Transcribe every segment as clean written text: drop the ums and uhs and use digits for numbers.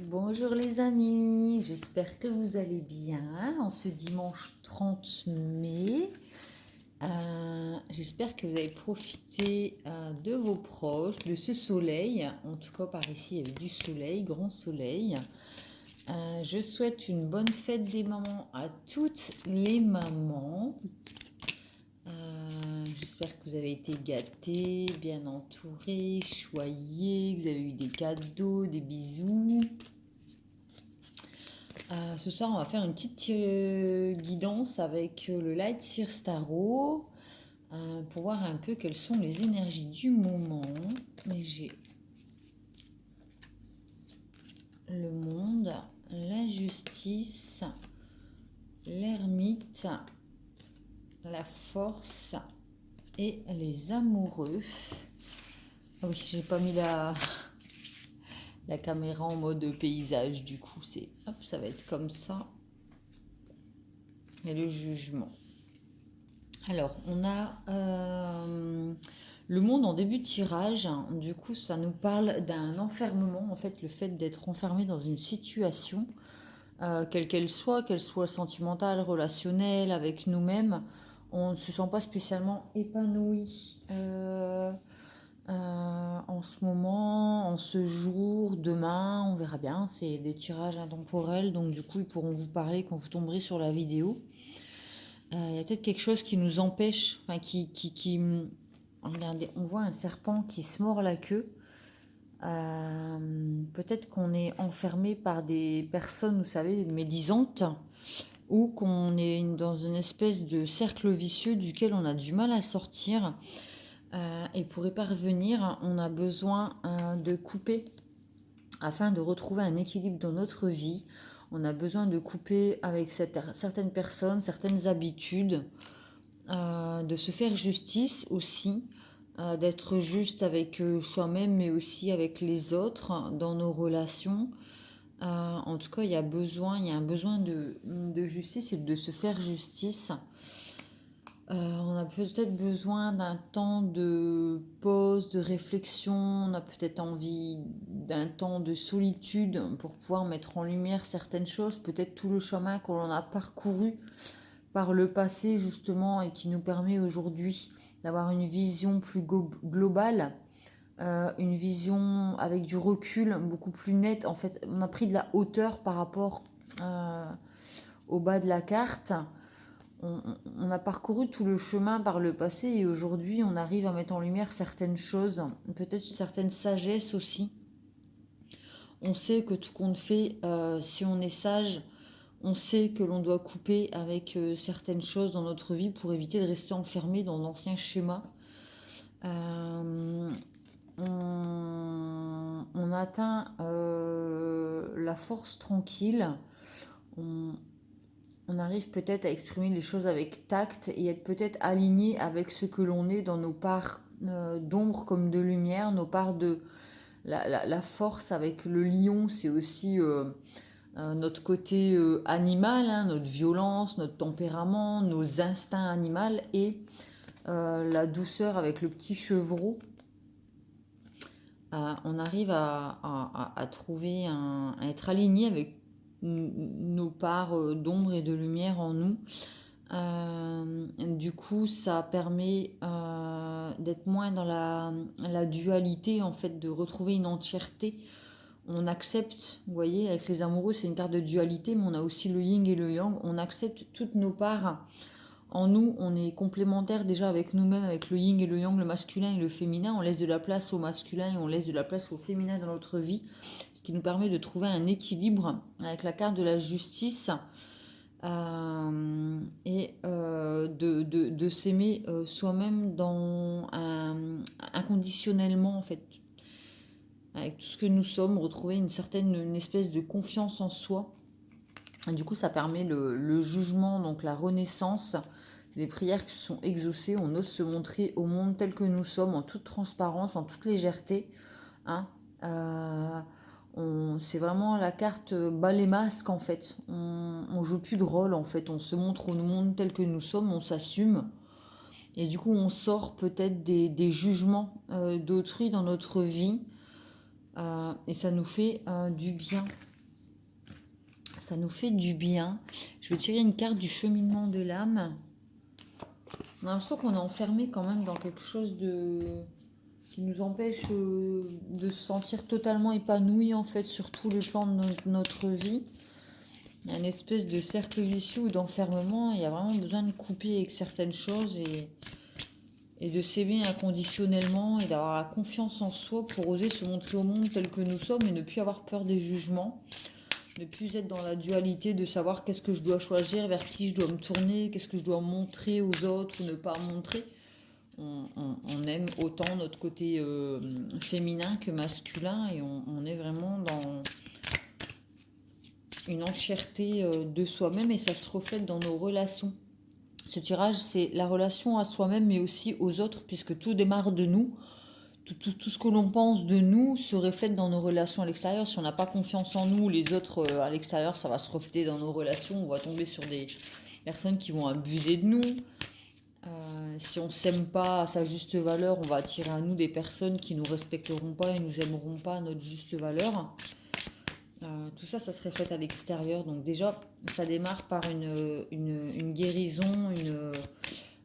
Bonjour les amis, j'espère que vous allez bien en ce dimanche 30 mai. J'espère que vous avez profité de vos proches, de ce soleil. En tout cas par ici il y avait du soleil, grand soleil. Je souhaite une bonne fête des mamans à toutes les mamans. J'espère que vous avez été gâtés, bien entourés, choyés, que vous avez eu des cadeaux, des bisous. Ce soir, on va faire une petite guidance avec le Light Seer Starro pour voir un peu quelles sont les énergies du moment. Mais j'ai le monde, la justice, l'ermite, la force et les amoureux. Ah oui, j'ai pas mis la caméra en mode paysage, du coup c'est hop, ça va être comme ça. Et le jugement. Alors, on a le monde en début de tirage. Du coup, ça nous parle d'un enfermement. En fait, le fait d'être enfermé dans une situation, quelle qu'elle soit sentimentale, relationnelle, avec nous-mêmes, on ne se sent pas spécialement épanoui en ce moment, en ce jour, demain, on verra bien. C'est des tirages intemporels, donc du coup, ils pourront vous parler quand vous tomberez sur la vidéo. Il y a peut-être quelque chose qui nous empêche, enfin regardez, on voit un serpent qui se mord la queue. Peut-être qu'on est enfermé par des personnes, vous savez, médisantes, ou qu'on est dans une espèce de cercle vicieux duquel on a du mal à sortir. Et pour y parvenir, on a besoin de couper afin de retrouver un équilibre dans notre vie. On a besoin de couper avec certaines personnes, certaines habitudes, de se faire justice aussi, d'être juste avec soi-même, mais aussi avec les autres dans nos relations. En tout cas, il y a un besoin de justice et de se faire justice. On a peut-être besoin d'un temps de pause, de réflexion, on a peut-être envie d'un temps de solitude pour pouvoir mettre en lumière certaines choses, peut-être tout le chemin qu'on a parcouru par le passé justement et qui nous permet aujourd'hui d'avoir une vision plus globale, une vision avec du recul beaucoup plus net. En fait, on a pris de la hauteur par rapport au bas de la carte. On a parcouru tout le chemin par le passé et aujourd'hui on arrive à mettre en lumière certaines choses, peut-être une certaine sagesse aussi. On sait que tout compte fait, si on est sage, on sait que l'on doit couper avec certaines choses dans notre vie pour éviter de rester enfermé dans d'anciens schémas. On atteint la force tranquille. On arrive peut-être à exprimer les choses avec tact et être peut-être aligné avec ce que l'on est dans nos parts d'ombre comme de lumière, nos parts de la force avec le lion, c'est aussi notre côté animal, hein, notre violence, notre tempérament, nos instincts animaux et la douceur avec le petit chevreau. On arrive à trouver, à être aligné avec nos parts d'ombre et de lumière en nous. Du coup, ça permet d'être moins dans la dualité, en fait, de retrouver une entièreté. On accepte, vous voyez, avec les amoureux, c'est une carte de dualité, mais on a aussi le yin et le yang. On accepte toutes nos parts. En nous, on est complémentaires déjà avec nous-mêmes, avec le yin et le yang, le masculin et le féminin. On laisse de la place au masculin et on laisse de la place au féminin dans notre vie, ce qui nous permet de trouver un équilibre avec la carte de la justice et de s'aimer soi-même inconditionnellement en fait. Avec tout ce que nous sommes, retrouver une espèce de confiance en soi. Et du coup, ça permet le jugement, donc la renaissance, des prières qui sont exaucées. On ose se montrer au monde tel que nous sommes, en toute transparence, en toute légèreté. Hein. C'est vraiment la carte bas les masques en fait. On joue plus de rôle en fait. On se montre au monde tel que nous sommes, on s'assume. Et du coup, on sort peut-être des jugements d'autrui dans notre vie. Et ça nous fait du bien. Ça nous fait du bien. Je vais tirer une carte du cheminement de l'âme. On a l'impression qu'on est enfermé quand même dans quelque chose qui nous empêche de se sentir totalement épanoui en fait sur tous les plans de notre vie. Il y a une espèce de cercle vicieux ou d'enfermement. Il y a vraiment besoin de couper avec certaines choses et de s'aimer inconditionnellement et d'avoir la confiance en soi pour oser se montrer au monde tel que nous sommes et ne plus avoir peur des jugements. Ne plus être dans la dualité de savoir qu'est-ce que je dois choisir, vers qui je dois me tourner, qu'est-ce que je dois montrer aux autres ou ne pas montrer. On aime autant notre côté féminin que masculin et on est vraiment dans une entièreté de soi-même et ça se reflète dans nos relations. Ce tirage, c'est la relation à soi-même mais aussi aux autres puisque tout démarre de nous. Tout ce que l'on pense de nous se reflète dans nos relations à l'extérieur. Si on n'a pas confiance en nous, les autres à l'extérieur, ça va se refléter dans nos relations. On va tomber sur des personnes qui vont abuser de nous. Si on ne s'aime pas à sa juste valeur, on va attirer à nous des personnes qui ne nous respecteront pas et nous aimeront pas à notre juste valeur. Tout ça, ça se reflète à l'extérieur. Donc déjà, ça démarre par une guérison,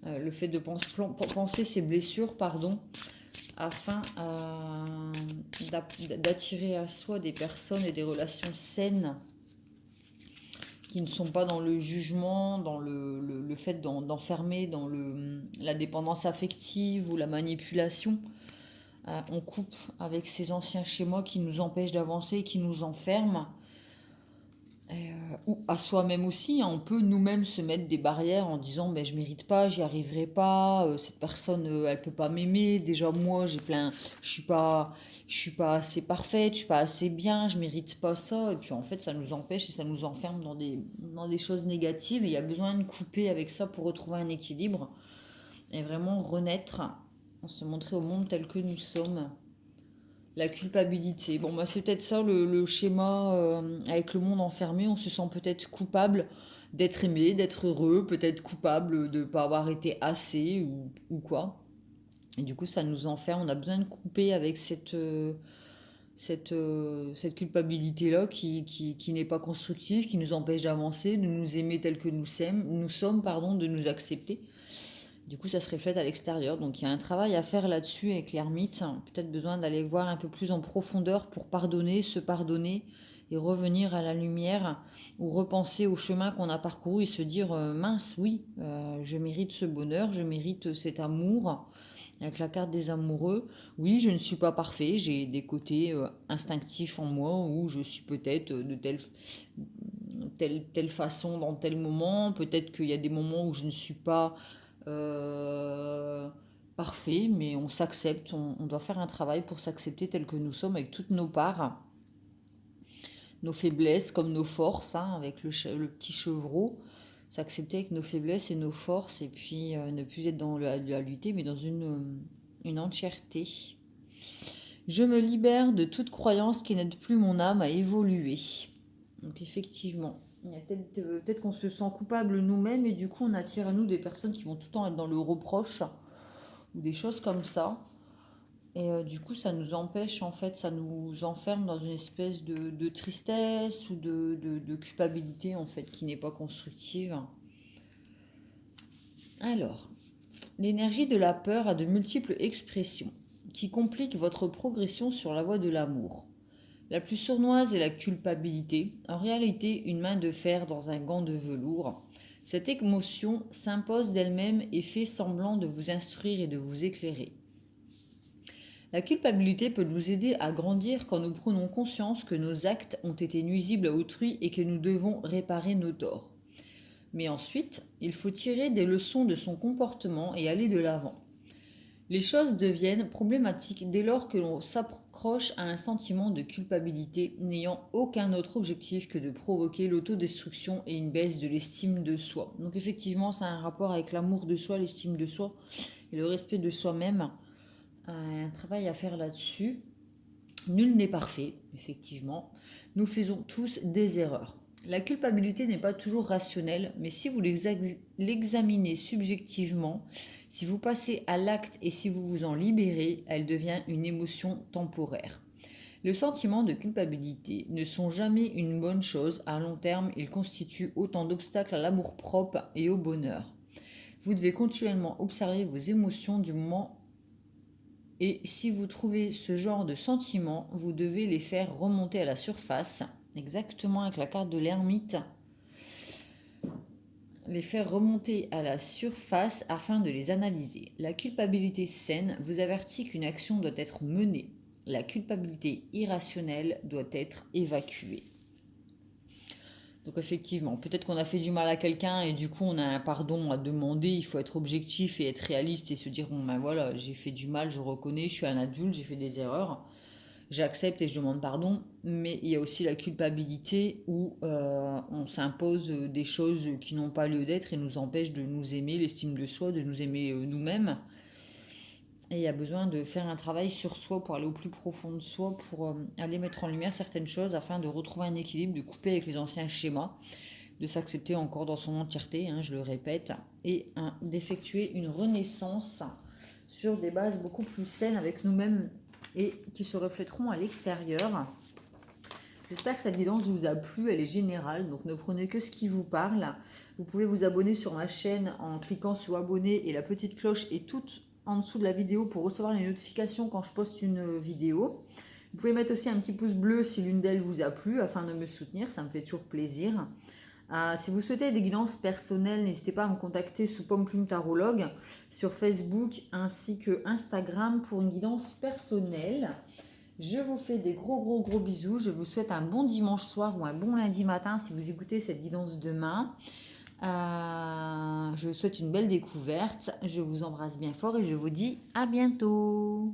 le fait de penser ses blessures, afin d'attirer à soi des personnes et des relations saines qui ne sont pas dans le jugement, dans le fait d'enfermer dans la dépendance affective ou la manipulation. On coupe avec ces anciens schémas qui nous empêchent d'avancer, qui nous enferment. Ou à soi-même aussi, hein. On peut nous-mêmes se mettre des barrières en disant ben, je mérite pas, j'y arriverai pas, cette personne elle peut pas m'aimer, déjà moi je suis pas assez parfaite, je suis pas assez bien, je mérite pas ça et puis en fait ça nous empêche et ça nous enferme dans des choses négatives et il y a besoin de couper avec ça pour retrouver un équilibre et vraiment renaître, se montrer au monde tel que nous sommes. La culpabilité. Bon, bah, c'est peut-être ça le schéma avec le monde enfermé. On se sent peut-être coupable d'être aimé, d'être heureux, peut-être coupable de ne pas avoir été assez ou quoi. Et du coup, ça nous enferme. On a besoin de couper avec cette culpabilité-là qui n'est pas constructive, qui nous empêche d'avancer, de nous aimer tel que nous sommes, de nous accepter. Du coup, ça se reflète à l'extérieur. Donc, il y a un travail à faire là-dessus avec l'ermite. Peut-être besoin d'aller voir un peu plus en profondeur pour pardonner, se pardonner et revenir à la lumière ou repenser au chemin qu'on a parcouru et se dire mince, oui, je mérite ce bonheur, je mérite cet amour. Avec la carte des amoureux, oui, je ne suis pas parfait, j'ai des côtés instinctifs en moi où je suis peut-être de telle façon dans tel moment. Peut-être qu'il y a des moments où je ne suis pas euh, parfait, mais on s'accepte, on doit faire un travail pour s'accepter tel que nous sommes avec toutes nos parts, nos faiblesses comme nos forces, hein, avec le petit chevreau, s'accepter avec nos faiblesses et nos forces, et puis ne plus être dans la dualité, mais dans une entièreté. Je me libère de toute croyance qui n'aide plus mon âme à évoluer. Donc effectivement, il y a peut-être qu'on se sent coupable nous-mêmes et du coup on attire à nous des personnes qui vont tout le temps être dans le reproche ou des choses comme ça. Et du coup ça nous empêche en fait, ça nous enferme dans une espèce de tristesse ou de culpabilité en fait qui n'est pas constructive. Alors, l'énergie de la peur a de multiples expressions qui compliquent votre progression sur la voie de l'amour. La plus sournoise est la culpabilité, en réalité une main de fer dans un gant de velours. Cette émotion s'impose d'elle-même et fait semblant de vous instruire et de vous éclairer. La culpabilité peut nous aider à grandir quand nous prenons conscience que nos actes ont été nuisibles à autrui et que nous devons réparer nos torts. Mais ensuite, il faut tirer des leçons de son comportement et aller de l'avant. Les choses deviennent problématiques dès lors que l'on s'accroche à un sentiment de culpabilité n'ayant aucun autre objectif que de provoquer l'autodestruction et une baisse de l'estime de soi. Donc effectivement, ça a un rapport avec l'amour de soi, l'estime de soi et le respect de soi-même. Un travail à faire là-dessus. Nul n'est parfait, effectivement. Nous faisons tous des erreurs. La culpabilité n'est pas toujours rationnelle, mais si vous l'examinez subjectivement, si vous passez à l'acte et si vous vous en libérez, elle devient une émotion temporaire. Le sentiment de culpabilité ne sont jamais une bonne chose. À long terme, ils constituent autant d'obstacles à l'amour-propre et au bonheur. Vous devez continuellement observer vos émotions du moment et si vous trouvez ce genre de sentiments, vous devez les faire remonter à la surface, exactement avec la carte de l'ermite, les faire remonter à la surface afin de les analyser. La culpabilité saine vous avertit qu'une action doit être menée. La culpabilité irrationnelle doit être évacuée. Donc effectivement, peut-être qu'on a fait du mal à quelqu'un et du coup on a un pardon à demander, il faut être objectif et être réaliste et se dire bon ben voilà, j'ai fait du mal, je reconnais, je suis un adulte, j'ai fait des erreurs, j'accepte et je demande pardon, mais il y a aussi la culpabilité où on s'impose des choses qui n'ont pas lieu d'être et nous empêchent de nous aimer, l'estime de soi, de nous aimer nous-mêmes. Et il y a besoin de faire un travail sur soi pour aller au plus profond de soi, pour aller mettre en lumière certaines choses afin de retrouver un équilibre, de couper avec les anciens schémas, de s'accepter encore dans son entièreté, hein, je le répète, et d'effectuer une renaissance sur des bases beaucoup plus saines avec nous-mêmes et qui se reflèteront à l'extérieur. J'espère que cette guidance vous a plu, elle est générale, donc ne prenez que ce qui vous parle. Vous pouvez vous abonner sur ma chaîne en cliquant sur abonner et la petite cloche est toute en dessous de la vidéo pour recevoir les notifications quand je poste une vidéo. Vous pouvez mettre aussi un petit pouce bleu si l'une d'elles vous a plu afin de me soutenir, ça me fait toujours plaisir. Si vous souhaitez des guidances personnelles, n'hésitez pas à me contacter sous Pomme Plume Tarologue sur Facebook ainsi que Instagram pour une guidance personnelle. Je vous fais des gros bisous. Je vous souhaite un bon dimanche soir ou un bon lundi matin si vous écoutez cette guidance demain. Je vous souhaite une belle découverte. Je vous embrasse bien fort et je vous dis à bientôt.